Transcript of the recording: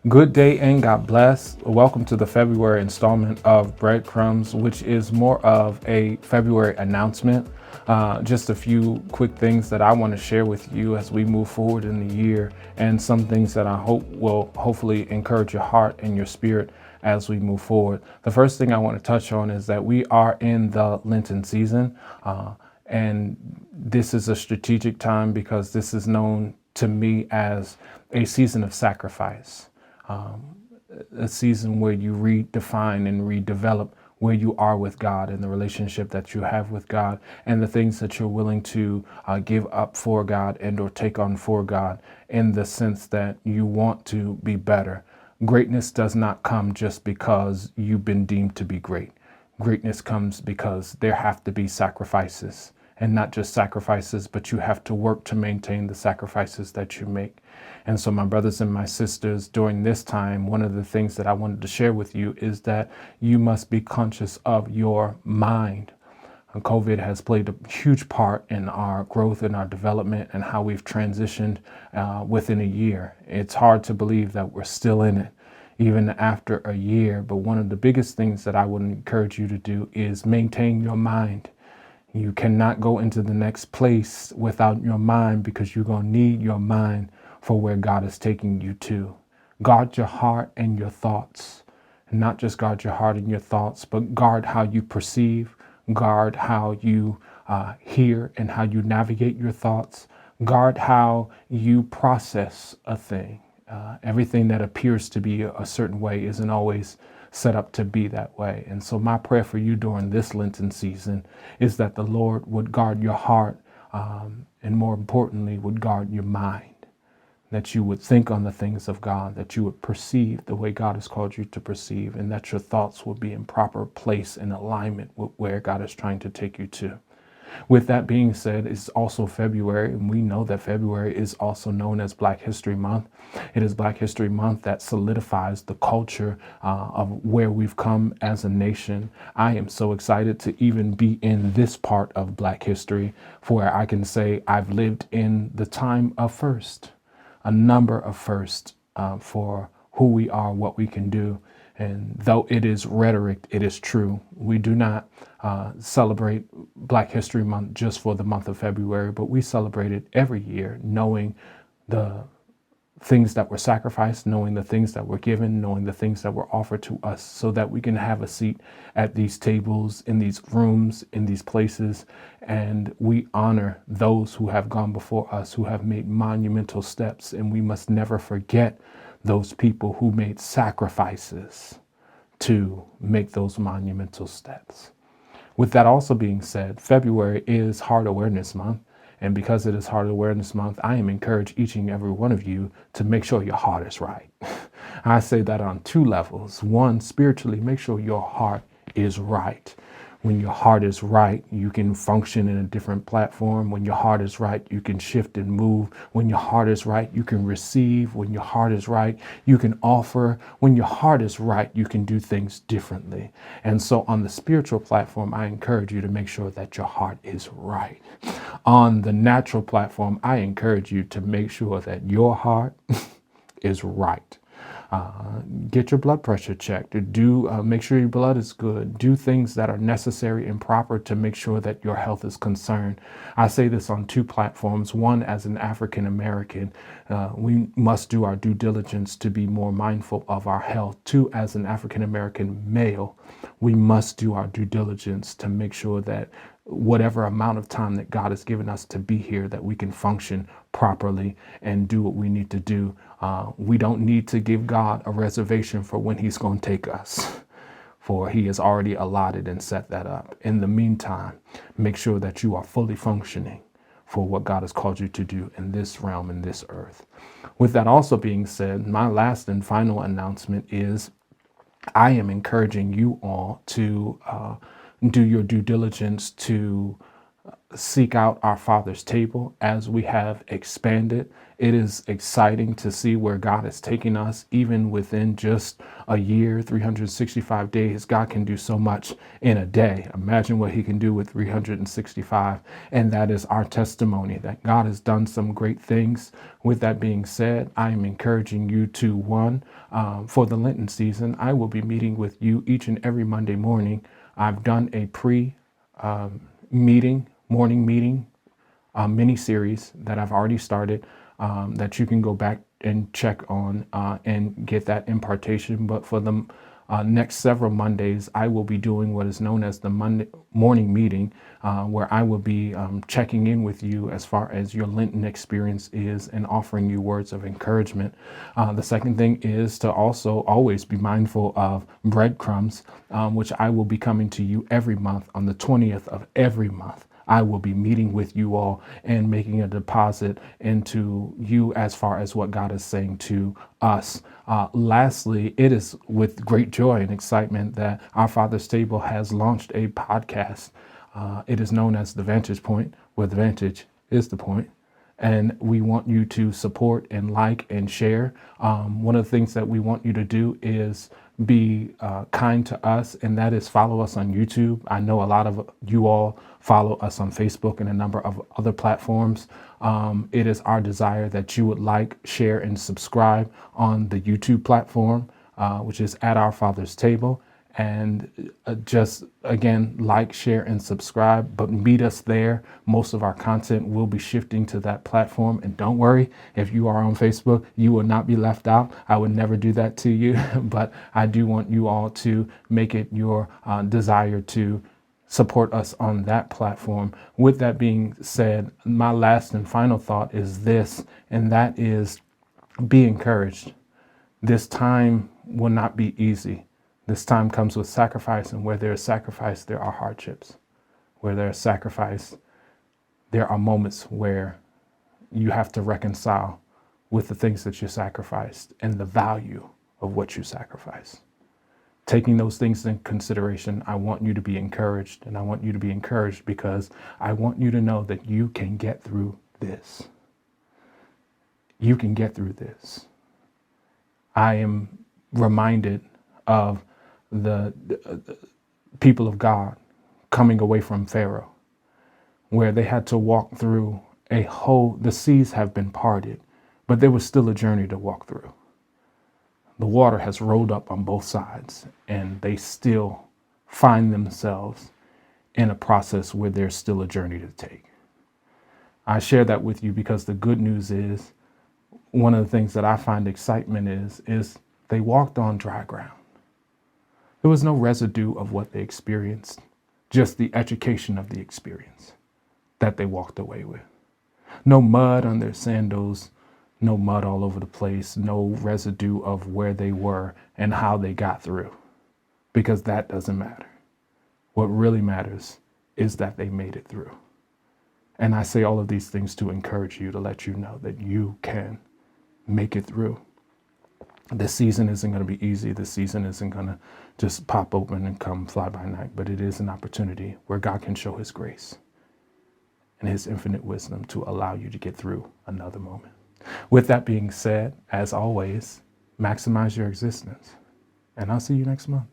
Good day and God bless. Welcome to the February installment of Breadcrumbs, which is more of a February announcement. Just a few quick things that I want to share with you as we move forward in the year, and some things that I hope will hopefully encourage your heart and your spirit as we move forward. The first thing I want to touch on is that we are in the Lenten season, and this is a strategic time because this is known to me as a season of sacrifice. A season where you redefine and redevelop where you are with God and the relationship that you have with God and the things that you're willing to give up for God and or take on for God, in the sense that you want to be better. Greatness does not come just because you've been deemed to be great. Greatness comes because there have to be sacrifices, and not just sacrifices, but you have to work to maintain the sacrifices that you make. And so, my brothers and my sisters, during this time, one of the things that I wanted to share with you is that you must be conscious of your mind. COVID has played a huge part in our growth and our development and how we've transitioned within a year. It's hard to believe that we're still in it, even after a year. But one of the biggest things that I would encourage you to do is maintain your mind. You cannot go into the next place without your mind, because you're going to need your mind for where God is taking you to. Guard your heart and your thoughts. And not just guard your heart and your thoughts, but guard how you perceive, guard how you hear and how you navigate your thoughts, guard how you process a thing. Everything that appears to be a certain way isn't always set up to be that way. And so my prayer for you during this Lenten season is that the Lord would guard your heart, and more importantly, would guard your mind. That you would think on the things of God, that you would perceive the way God has called you to perceive, and that your thoughts will be in proper place and alignment with where God is trying to take you to. With that being said, it's also February, and we know that February is also known as Black History Month. It is Black History Month that solidifies the culture of where we've come as a nation. I am so excited to even be in this part of Black history, where I can say I've lived in the time of first. A number of firsts for who we are, what we can do. And though it is rhetoric, it is true. We do not celebrate Black History Month just for the month of February, but we celebrate it every year, knowing the things that were sacrificed, knowing the things that were given, knowing the things that were offered to us, so that we can have a seat at these tables, in these rooms, in these places, and we honor those who have gone before us, who have made monumental steps. And we must never forget those people who made sacrifices to make those monumental steps. With that also being said, February is Heart Awareness Month. And because it is Heart Awareness Month, I am encouraging each and every one of you to make sure your heart is right. I say that on two levels. One, spiritually, make sure your heart is right. When your heart is right, you can function in a different platform. When your heart is right, you can shift and move. When your heart is right, you can receive. When your heart is right, you can offer. When your heart is right, you can do things differently. And so on the spiritual platform, I encourage you to make sure that your heart is right. On the natural platform, I encourage you to make sure that your heart is right. Get your blood pressure checked. Make sure your blood is good. Do things that are necessary and proper to make sure that your health is concerned. I say this on two platforms. One, as an African American, we must do our due diligence to be more mindful of our health. Two, as an African American male, we must do our due diligence to make sure that whatever amount of time that God has given us to be here, that we can function properly and do what we need to do. We don't need to give God a reservation for when he's going to take us, for he has already allotted and set that up. In the meantime, make sure that you are fully functioning for what God has called you to do in this realm, in this earth. With that also being said, my last and final announcement is I am encouraging you all to do your due diligence to seek out our Father's table as we have expanded. It is exciting to see where God is taking us, even within just a year, 365 days. God can do so much in a day. Imagine what He can do with 365. And that is our testimony that God has done some great things. With that being said, I am encouraging you to, one, for the Lenten season, I will be meeting with you each and every Monday morning. I've done a morning meeting mini series that I've already started that you can go back and check on and get that impartation. But for the next several Mondays, I will be doing what is known as the Monday morning meeting, where I will be checking in with you as far as your Lenten experience is and offering you words of encouragement. The second thing is to also always be mindful of Breadcrumbs, which I will be coming to you every month on the 20th of every month. I will be meeting with you all and making a deposit into you as far as what God is saying to us. Lastly, it is with great joy and excitement that our Father's Table has launched a podcast. It is known as The Vantage Point, where the vantage is the point. And we want you to support and like and share. One of the things that we want you to do is be kind to us, and that is follow us on YouTube. I know a lot of you all follow us on Facebook and a number of other platforms. It is our desire that you would like, share, and subscribe on the YouTube platform, which is at Our Father's Table. And just again, like, share, and subscribe, but meet us there. Most of our content will be shifting to that platform. And don't worry, if you are on Facebook, you will not be left out. I would never do that to you, but I do want you all to make it your desire to support us on that platform. With that being said, my last and final thought is this, and that is be encouraged. This time will not be easy. This time comes with sacrifice, and where there is sacrifice, there are hardships. Where there is sacrifice, there are moments where you have to reconcile with the things that you sacrificed and the value of what you sacrificed. Taking those things in consideration, I want you to be encouraged, and I want you to be encouraged because I want you to know that you can get through this. You can get through this. I am reminded of the people of God coming away from Pharaoh, where they had to walk through the seas have been parted, but there was still a journey to walk through. The water has rolled up on both sides, and they still find themselves in a process where there's still a journey to take. I share that with you because the good news is, one of the things that I find excitement is they walked on dry ground. There was no residue of what they experienced, just the education of the experience that they walked away with. No mud on their sandals, no mud all over the place, no residue of where they were and how they got through, because that doesn't matter. What really matters is that they made it through. And I say all of these things to encourage you, to let you know that you can make it through. This season isn't going to be easy. This season isn't going to just pop open and come fly by night, but it is an opportunity where God can show His grace and His infinite wisdom to allow you to get through another moment. With that being said, as always, maximize your existence, and I'll see you next month.